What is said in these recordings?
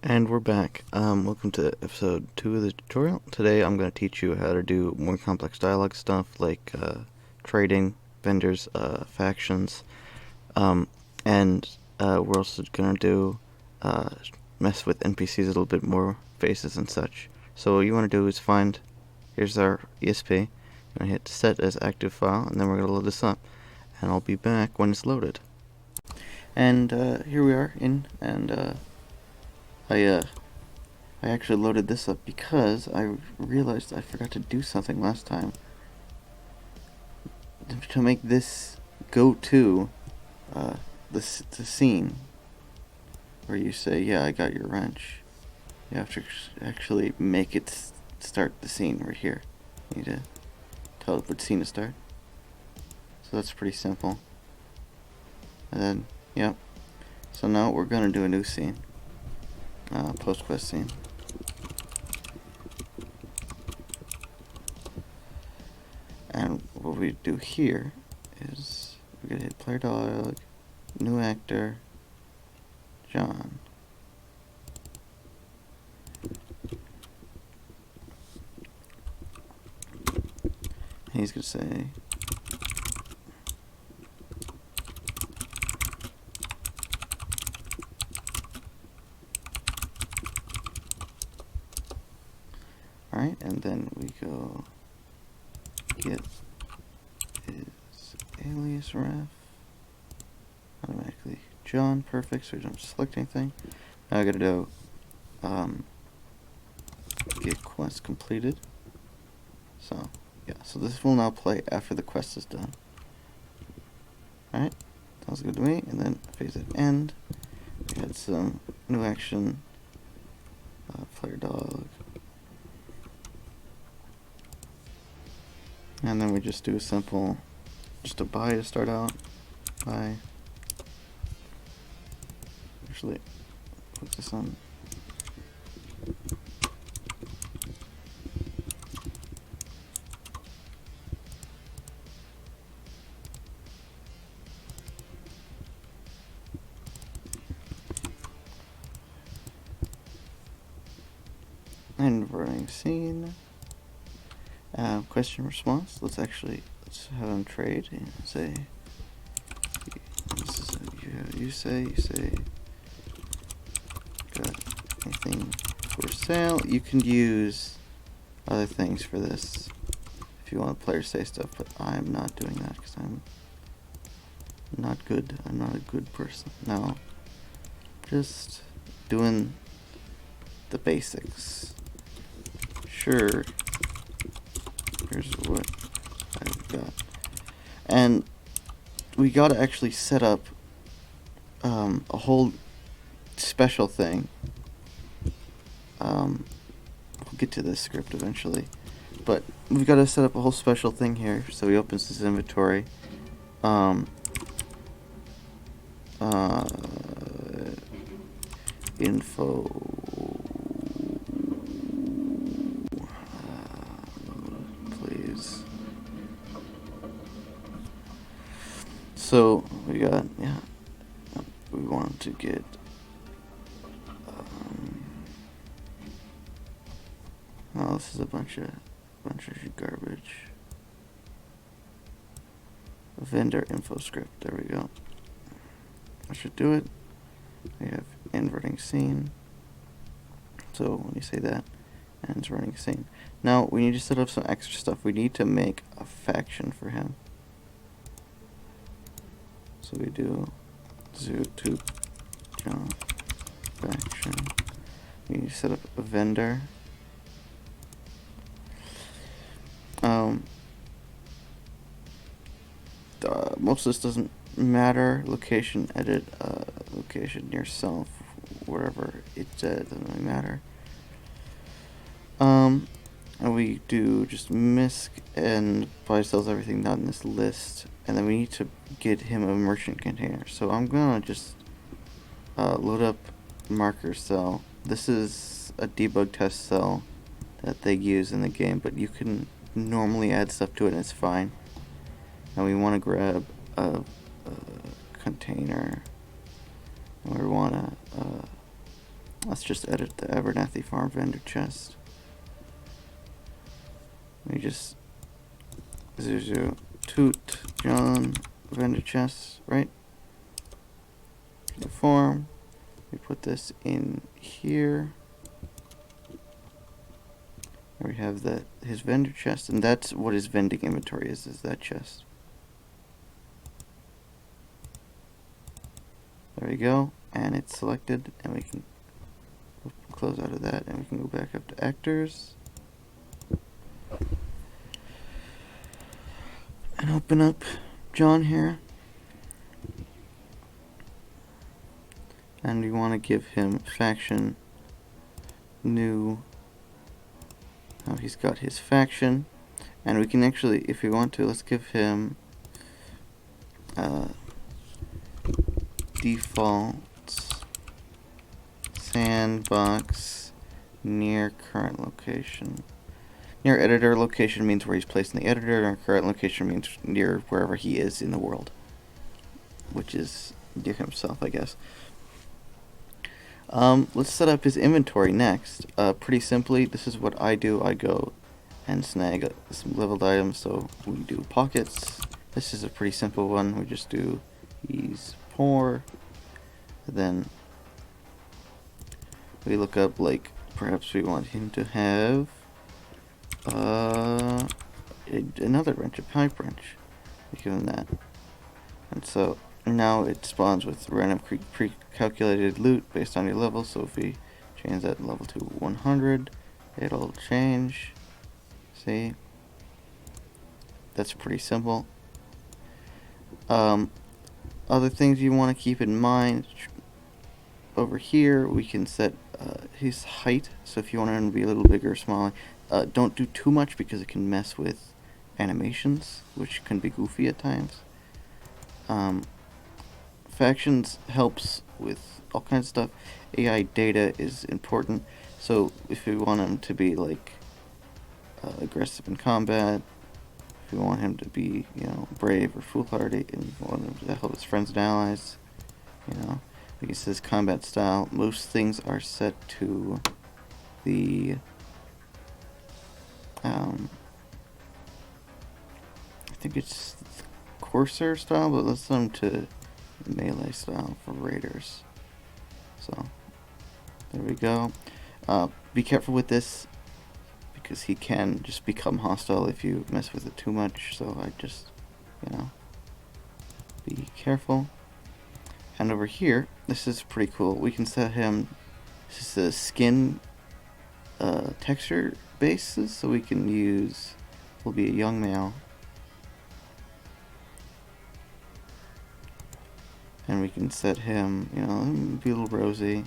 And we're back. Welcome to episode 2 of the tutorial. Today I'm going to teach you how to do more complex dialogue stuff like trading, vendors, factions, and we're also going to do mess with NPCs a little bit more, faces and such. So what you want to do is here's our ESP, I'm going to hit set as active file, and then we're going to load this up. And I'll be back when it's loaded. And here we are I actually loaded this up because I realized I forgot to do something last time. To make this go to the scene where you say, yeah, I got your wrench. You have to actually make it start the scene right here. You need to tell it what scene to start. So that's pretty simple. And then, yep. So now we're going to do a new scene. Post-quest scene. And what we do here is we're going to hit player dialogue, new actor, John. And he's going to say, alright, and then we go get his alias ref, automatically John, perfect, so we don't select anything. Now I gotta do get quest completed. So yeah, so this will now play after the quest is done. Alright, sounds good to me. And then phase at end, we had some new action, player dog. And then we just do a simple, just a buy to start out. Buy. Actually, put this on. Inverting scene. Question response. Let's have him trade and say, this is you say, got anything for sale? You can use other things for this if you want the player to say stuff, but I'm not doing that because I'm not good. I'm not a good person. No, just doing the basics. Sure. Here's what I've got. And we gotta actually set up a whole special thing. We'll get to this script eventually. But we've got to set up a whole special thing here. So he opens his inventory. Info. Please. So we got, yeah, we want to get oh, this is a bunch of garbage. Vendor info script, there we go. I should do it. We have inverting scene. So when you say that, and it's running scene. Now we need to set up some extra stuff. We need to make a faction for him. So we do to John faction. We need to set up a vendor. Most of this doesn't matter. Location, edit, location near self, wherever it's at, doesn't really matter. And we do just misc and buy sells everything not in this list, and then we need to get him a merchant container. So I'm gonna just load up marker cell. This is a debug test cell that they use in the game, but you can normally add stuff to it and it's fine. And we want to grab a container, and we want to Let's just edit the Abernathy Farm vendor chest. We just 00 toot John vendor chest, right? The form. We put this in here. We have his vendor chest, and that's what his vending inventory is that chest. There we go, and it's selected, and we can close out of that, and we can go back up to actors and open up John here, and we want to give him faction new. Now he's got his faction, and we can actually, if we want to, let's give him default sandbox near current location. Near editor location means where he's placed in the editor, and current location means near wherever he is in the world, which is near himself, I guess. Let's set up his inventory next. Pretty simply, this is what I do. I go and snag some leveled items, so we do pockets. This is a pretty simple one. We just do he's poor. Then we look up, like, perhaps we want him to have another wrench, a pipe wrench. We give him that. And so now it spawns with random pre-calculated loot based on your level. So if we change that level to 100, it'll change. See? That's pretty simple. Other things you want to keep in mind, over here we can set his height. So if you want him to be a little bigger or smaller, don't do too much because it can mess with animations, which can be goofy at times. Factions helps with all kinds of stuff. AI data is important. So if we want him to be like aggressive in combat, if we want him to be, brave or foolhardy, and want him to help his friends and allies, like it says combat style. Most things are set to the I think it's Corsair style, but let's set them to melee style for raiders. So there we go. Be careful with this because he can just become hostile if you mess with it too much. So I just, be careful. And over here, this is pretty cool. We can set him. This is a skin texture basis, so we can use. Will be a young male. And we can set him, be a little rosy.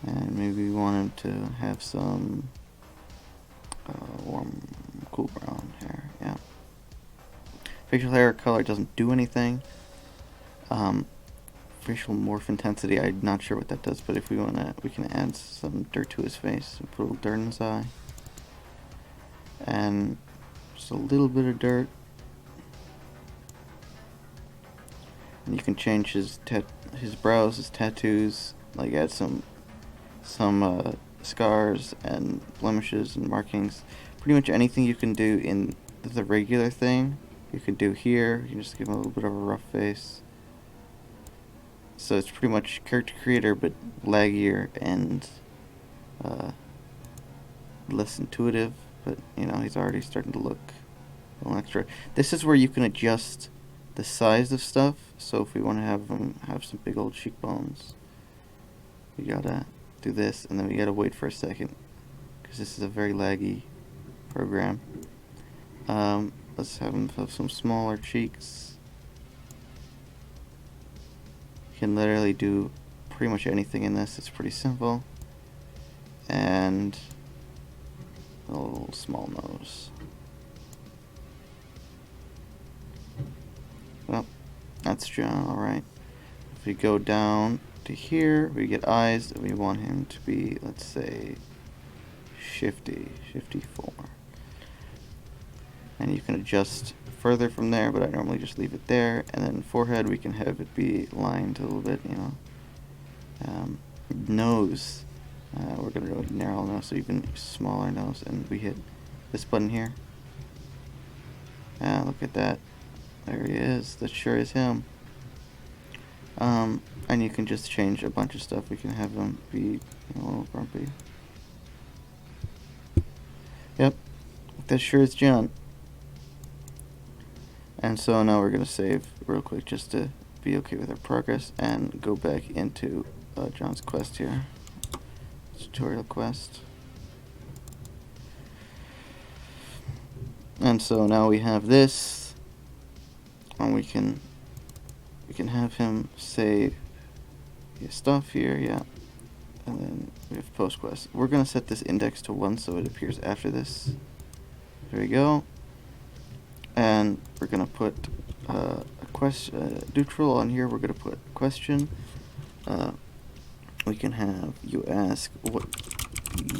And maybe we want him to have some warm, cool brown hair, yeah. Facial hair color doesn't do anything. Facial morph intensity, I'm not sure what that does, but if we want to, we can add some dirt to his face and put a little dirt in his eye. And just a little bit of dirt. And you can change his brows, his tattoos, like add some scars and blemishes and markings. Pretty much anything you can do in the regular thing, you can do here. You can just give him a little bit of a rough face. So it's pretty much character creator, but laggier and less intuitive. But he's already starting to look a little extra. This is where you can adjust the size of stuff. So if we want to have him have some big old cheekbones, we gotta do this, and then we gotta wait for a second because this is a very laggy program. Let's have him have some smaller cheeks. You can literally do pretty much anything in this. It's pretty simple. And a little small nose. Well, that's John, alright. If we go down to here, we get eyes, and we want him to be, let's say, shifty 4. And you can adjust further from there, but I normally just leave it there. And then forehead, we can have it be lined a little bit, Nose. We're going to go narrow nose, so even smaller nose, and we hit this button here. Look at that. There he is. That sure is him. And you can just change a bunch of stuff. We can have him be a little grumpy. Yep, that sure is John. And so now we're going to save real quick just to be okay with our progress and go back into John's quest here. Tutorial quest. And so now we have this, and we can have him say his stuff here, yeah. And then we have post quest. We're gonna set this index to 1 so it appears after this. There we go. And we're gonna put a question neutral on here. We're gonna put question. We can have you ask what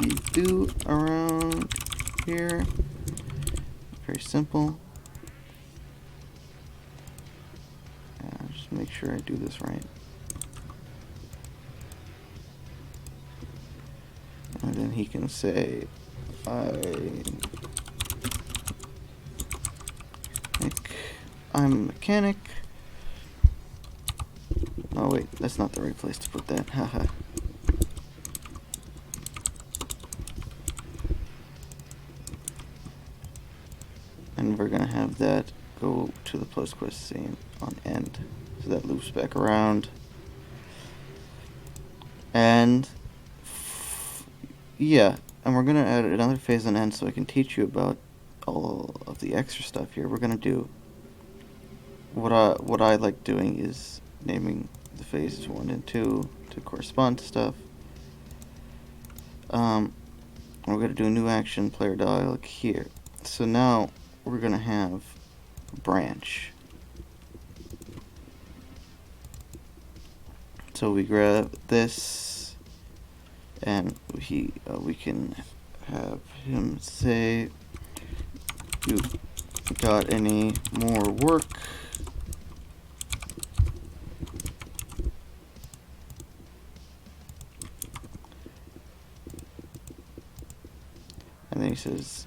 you do around here. Very simple. Just make sure I do this right. And then he can say, I'm a mechanic. Oh wait, that's not the right place to put that. Haha. And we're gonna have that go to the post quest scene on end. So that loops back around. And yeah, and we're gonna add another phase on end so I can teach you about all of the extra stuff here. We're gonna do what I like doing is naming the phases 1 and 2 to correspond to stuff. We're gonna do a new action player dialog here. So now we're gonna have branch. So we grab this, and we can have him say, "You got any more work?" And then he says,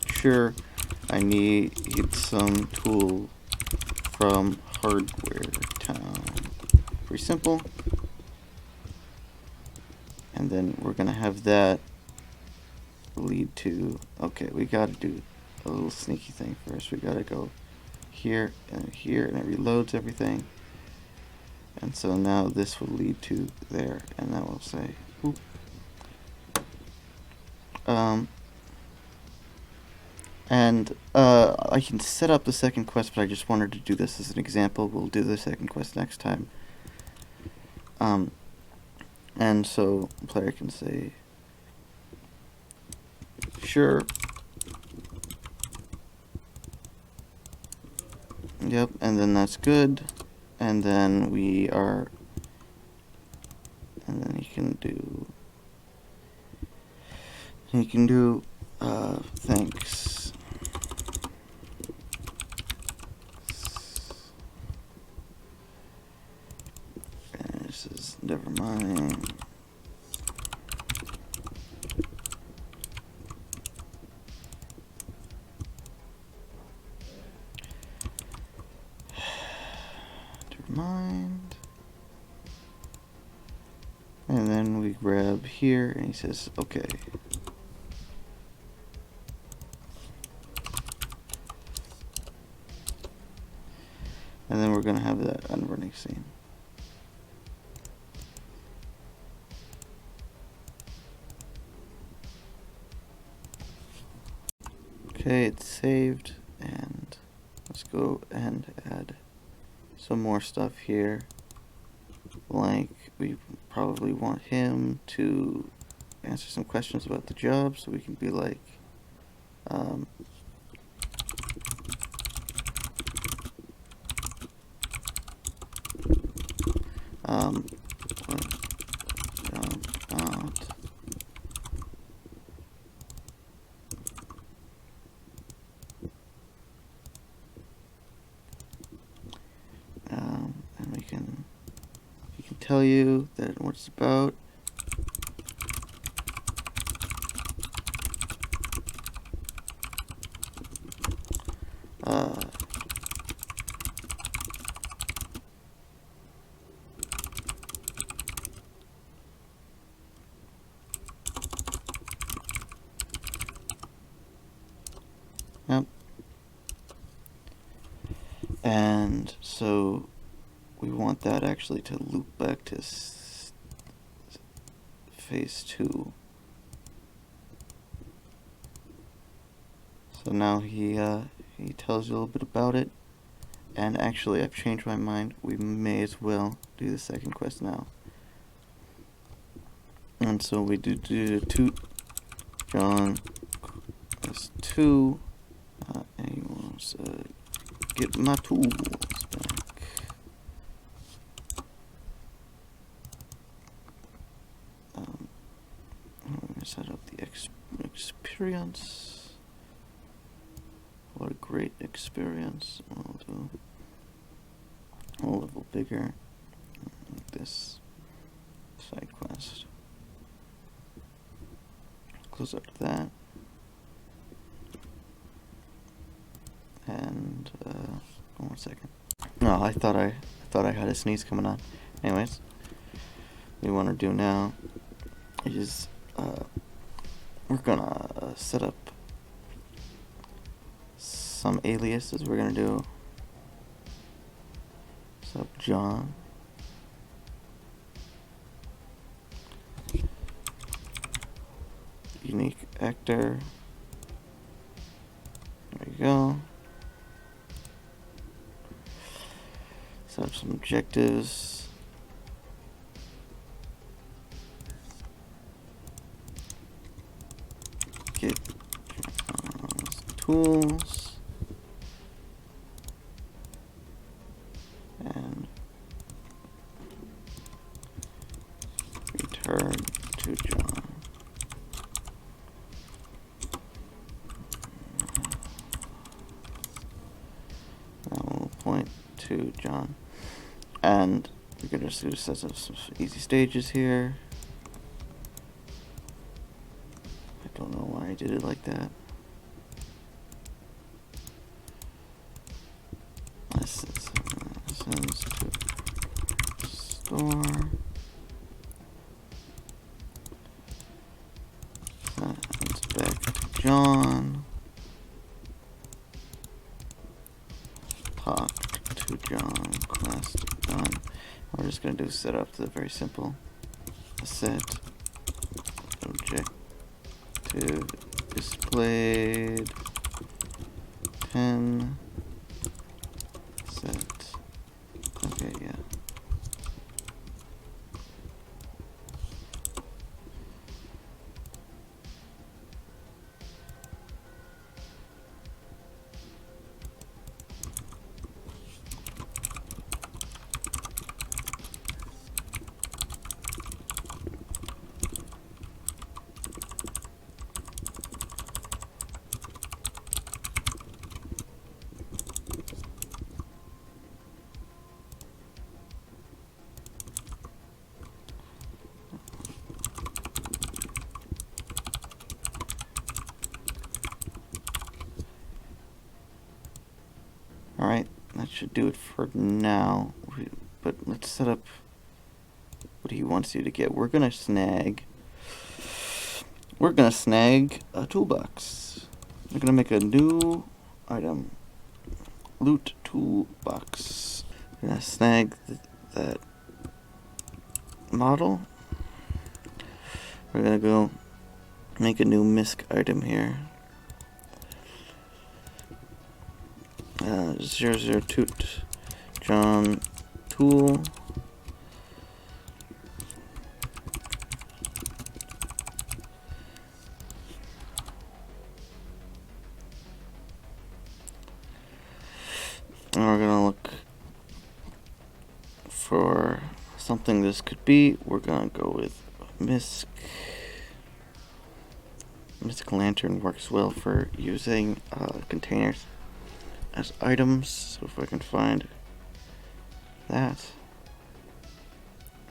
"Sure, I need some tool from Hardware Town." Pretty simple. And then we're gonna have that lead to, okay, we gotta do a little sneaky thing first. We gotta go here, and it reloads everything. And so now this will lead to there, and that will say, whoop. I can set up the second quest, but I just wanted to do this as an example. We'll do the second quest next time. And so the player can say, sure. Yep, and then that's good. And then we are, and then he can do thanks. And this is, never mind. Mind. And then we grab here, and he says, okay. And then we're going to have that unrunning scene. Okay, it's saved, and let's go and add some more stuff here. Like, we probably want him to answer some questions about the job, so we can be like, tell you that what it's about. Yep. And so we want that actually to loop back to phase 2. So now he tells you a little bit about it. And actually, I've changed my mind. We may as well do the second quest now. And so we do toot John quest 2. And he wants get my tools back. I'm gonna set up the experience. What a great experience. We'll do a little bigger, like this side quest. Close up to that. And 1 second. No, I thought I had a sneeze coming on. Anyways, what we want to do now is we're gonna set up some aliases. We're gonna do set up John. Unique actor. There you go. Set up some objectives. Get tools. And return to John. Now we'll point to John. And we're going to just set up some easy stages here. I don't know why I did it like that. Sends to store. Sends back to John. Talk to John. Quest done. We're just going to do setup to the very simple. Set objective displayed 10 set. Okay, yeah. Alright, that should do it for now. But let's set up what he wants you to get. We're gonna snag a toolbox. We're gonna make a new item. Loot toolbox. We're gonna snag that model. We're gonna go make a new misc item here. 00 toot John tool. And we're gonna look for something this could be. We're gonna go with misc. Misc lantern works well for using containers as items. So if I can find that,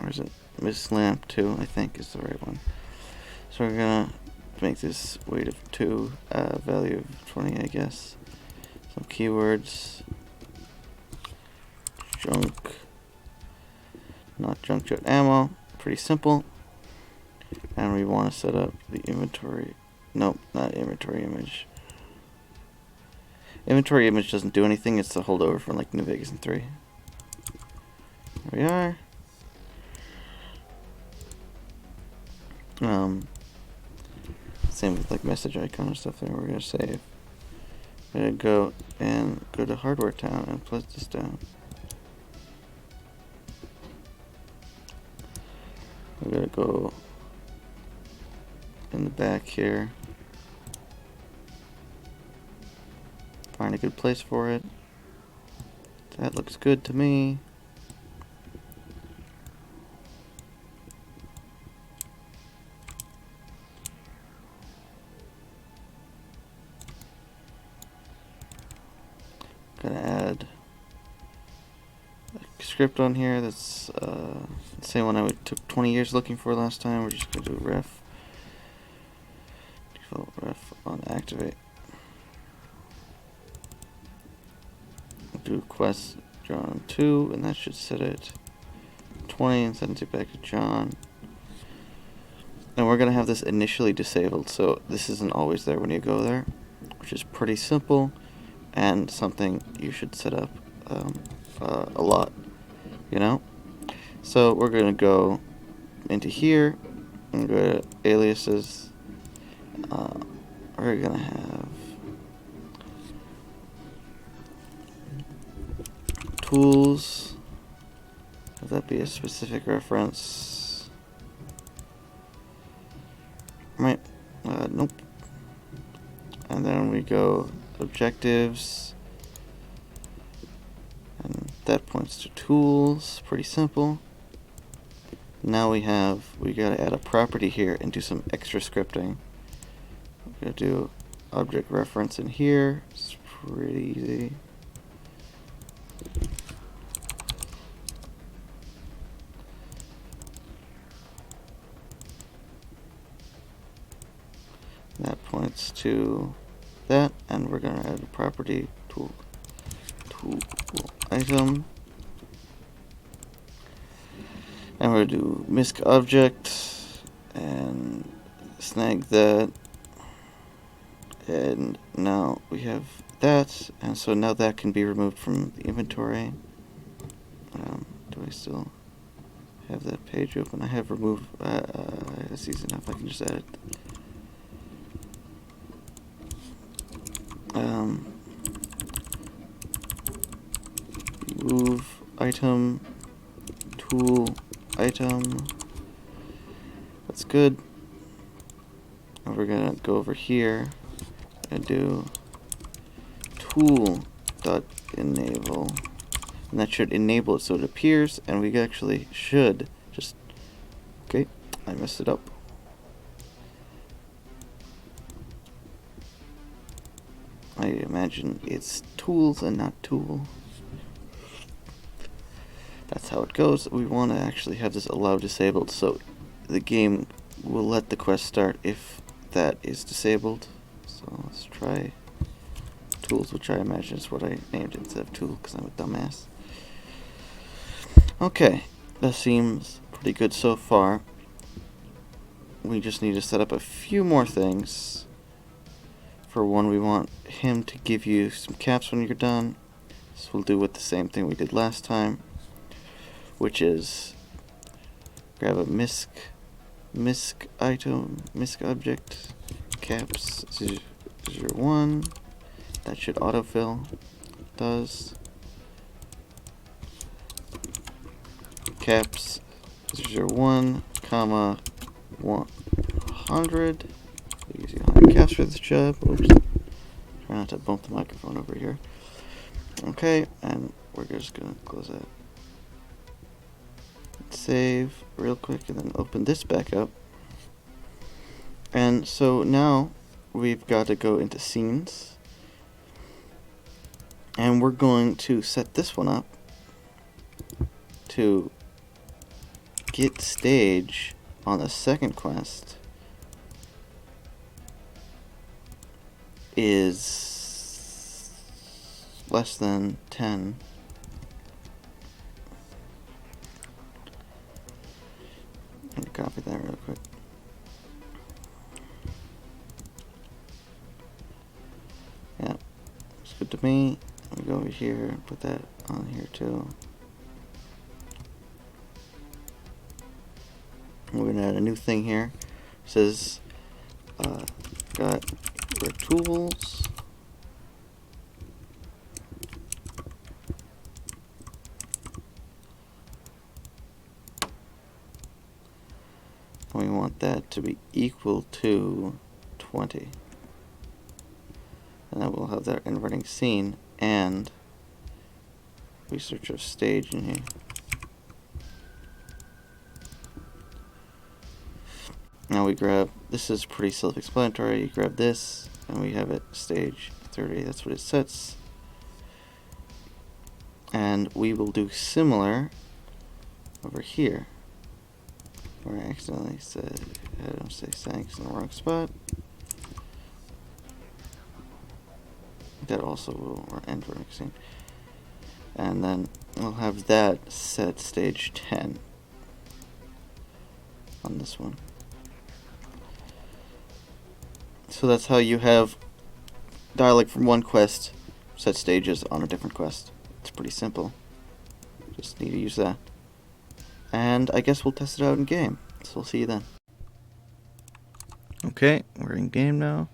Or is it Miss Lamp 2, I think is the right one. So we're gonna make this weight of 2, value of 20, I guess. Some keywords. Junk. Not junk jet ammo. Pretty simple. And we want to set up the inventory. Nope, not inventory image. Inventory image doesn't do anything. It's the holdover from like New Vegas and 3. There we are. Same with like message icon and stuff there. We're gonna save. We're gonna go to Hardware Town and put this down. We're gonna go in the back here. Find a good place for it. That looks good to me. Gonna add a script on here that's the same one I took 20 years looking for last time. We're just gonna do ref default ref on activate. Do quest John 2, and that should set it 20 and send it back to John. And we're gonna have this initially disabled, so this isn't always there when you go there, which is pretty simple and something you should set up a lot, you know. So we're gonna go into here and go to aliases. We're gonna have tools. Would that be a specific reference? Right. Nope. And then we go objectives. And that points to tools. Pretty simple. Now we gotta add a property here and do some extra scripting. We're gonna do object reference in here. It's pretty easy. That points to that, and we're gonna add a property tool item, and we're gonna do misc object and snag that, and now we have that, and so now that can be removed from the inventory. Do I still have that page open? I have removed. That's easy enough. I can just add it. Move item tool item. That's good. And we're gonna go over here and do tool dot enable, and that should enable it so it appears, and we actually should just, okay, I messed it up. I imagine it's tools and not tool. That's how it goes. We want to actually have this allow disabled, so the game will let the quest start if that is disabled. So let's try tools, which I imagine is what I named it instead of tool because I'm a dumbass. Okay, that seems pretty good so far. We just need to set up a few more things. For one, we want him to give you some caps when you're done. So we'll do with the same thing we did last time, which is grab a misc item, misc object, caps 001. That should autofill. Does. Caps 001, comma 100. Using 100 caps for this job. Oops. Try not to bump the microphone over here. Okay, and we're just gonna close that. Save real quick and then open this back up. And so now we've got to go into scenes. And we're going to set this one up to get stage on the second quest is less than 10. Let me copy that real quick. Yeah, it's good to me. Let me go over here and put that on here too. We're gonna add a new thing here. It says got your tools. And we want that to be equal to 20. And then we'll have that inverting scene and research of stage in here. Now we grab, this is pretty self-explanatory, you grab this and we have it stage 30, that's what it sets. And we will do similar over here, where I accidentally said, I don't say thanks in the wrong spot. That also will end for mixing. And then we'll have that set stage 10 on this one. So that's how you have dialect from one quest set stages on a different quest. It's pretty simple. Just need to use that. And I guess we'll test it out in game. So we'll see you then. Okay, we're in game now.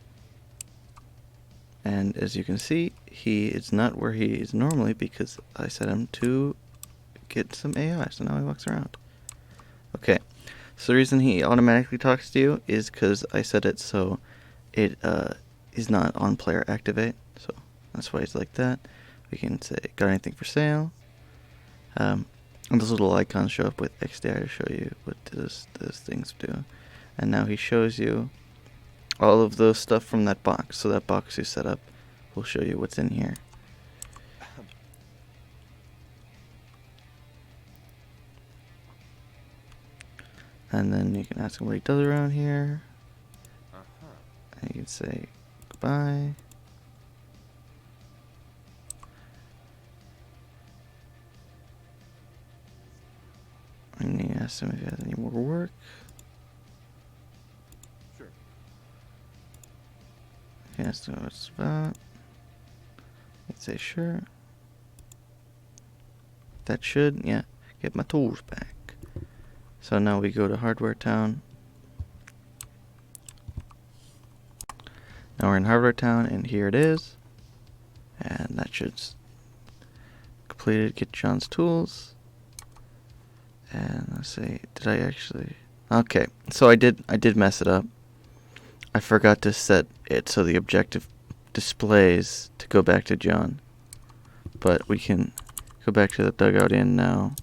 And as you can see, he is not where he is normally because I set him to get some AI, so now he walks around. Okay, so the reason he automatically talks to you is because I set it so it is not on player activate, so that's why it's like that. We can say, got anything for sale? And those little icons show up with XDI to show you what those things do. And now he shows you all of the stuff from that box. So that box you set up will show you what's in here. And then you can ask him what he does around here. And you can say goodbye. And you ask him if he has any more work. Sure. You ask him what it's about. You'd say sure. That should, yeah, get my tools back. So now we go to Hardware Town. Now we're in Hardware Town, and here it is. And that should complete it. Get John's tools. And let's see, did I actually? Okay, so I did mess it up. I forgot to set it so the objective displays to go back to John. But we can go back to the dugout inn now.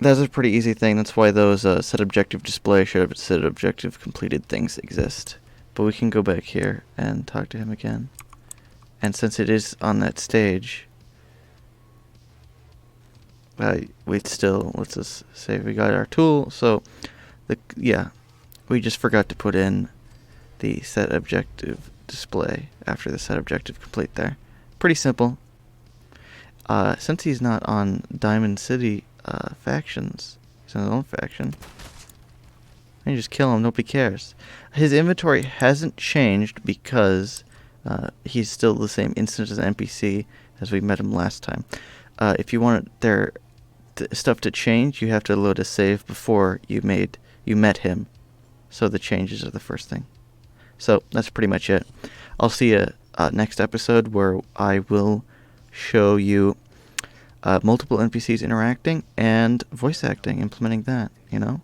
That's a pretty easy thing. That's why those set objective display should have set objective completed things exist. But we can go back here and talk to him again. And since it is on that stage, let's just say we got our tool. So, we just forgot to put in the set objective display after the set objective complete there. Pretty simple. Since he's not on Diamond City factions, he's on his own faction. And you just kill him, nobody cares. His inventory hasn't changed because he's still the same instance as NPC as we met him last time. If you want their stuff to change, you have to load a save before you met him. So the changes are the first thing. So that's pretty much it. I'll see you next episode where I will show you multiple NPCs interacting and voice acting, implementing that, you know?